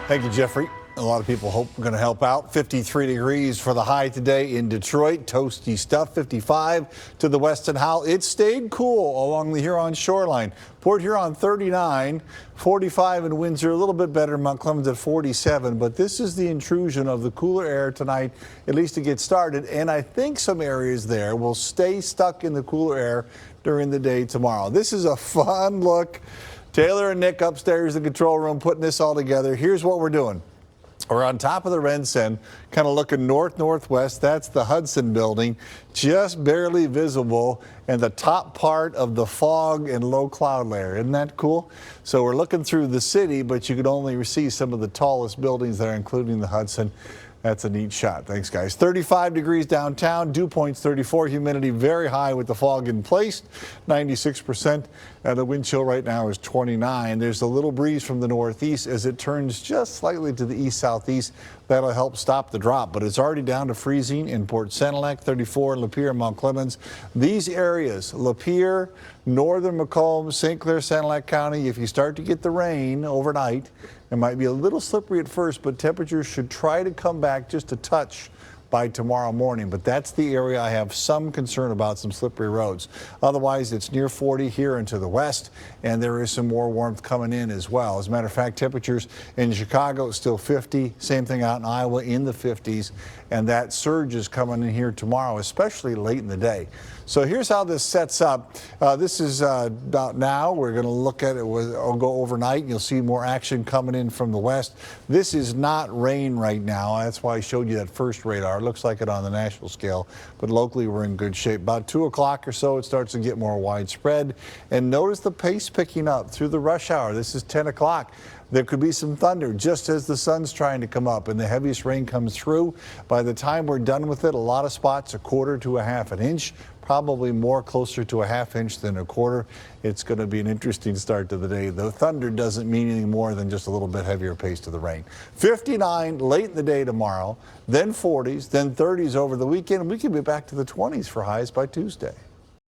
Thank you, Jeffrey. A lot of people hope we're going to help out. 53 degrees for the high today in Detroit. Toasty stuff. 55 to the west and Howell. It stayed cool along the Huron shoreline. Port Huron 39, 45 in Windsor. A little bit better. Mount Clemens at 47. But this is the intrusion of the cooler air tonight, at least to get started. And I think some areas there will stay stuck in the cooler air during the day tomorrow. This is a fun look. Taylor and Nick upstairs in the control room putting this all together. Here's what we're doing. We're on top of the Rensen, kind of looking north-northwest. That's the Hudson building, just barely visible, and the top part of the fog and low cloud layer. Isn't that cool? So we're looking through the city, but you can only see some of the tallest buildings there, including the Hudson. That's a neat shot. Thanks, guys. 35 degrees downtown. Dew point's 34. Humidity very high with the fog in place. 96%. The wind chill right now is 29. There's a little breeze from the northeast as it turns just slightly to the east-southeast. That'll help stop the drop, but it's already down to freezing in Port Sanilac, 34, Lapeer, and Mount Clemens. These areas, Lapeer, northern Macomb, St. Clair, Sanilac County, if you start to get the rain overnight, it might be a little slippery at first, but temperatures should try to come back just a touch by tomorrow morning. But that's the area I have some concern about, some slippery roads. Otherwise, it's near 40 here and to the west, and there is some more warmth coming in as well. As a matter of fact, temperatures in Chicago still 50. Same thing out in Iowa in the 50s. And that surge is coming in here tomorrow, especially late in the day. So here's how this sets up. This is about now. We're going to look at it. I'll go overnight. You'll see more action coming in from the west. This is not rain right now. That's why I showed you that first radar. It looks like it on the national scale, but locally we're in good shape. About 2 o'clock or so, it starts to get more widespread. And notice the pace picking up through the rush hour. This is 10 o'clock. There could be some thunder just as the sun's trying to come up and the heaviest rain comes through. By the time we're done with it, a lot of spots 1/4 to 1/2 inch, probably more closer to 1/2 inch than 1/4. It's going to be an interesting start to the day. The thunder doesn't mean anything more than just a little bit heavier pace to the rain. 59 late in the day tomorrow, then 40s, then 30s over the weekend. We could be back to the 20s for highs by Tuesday.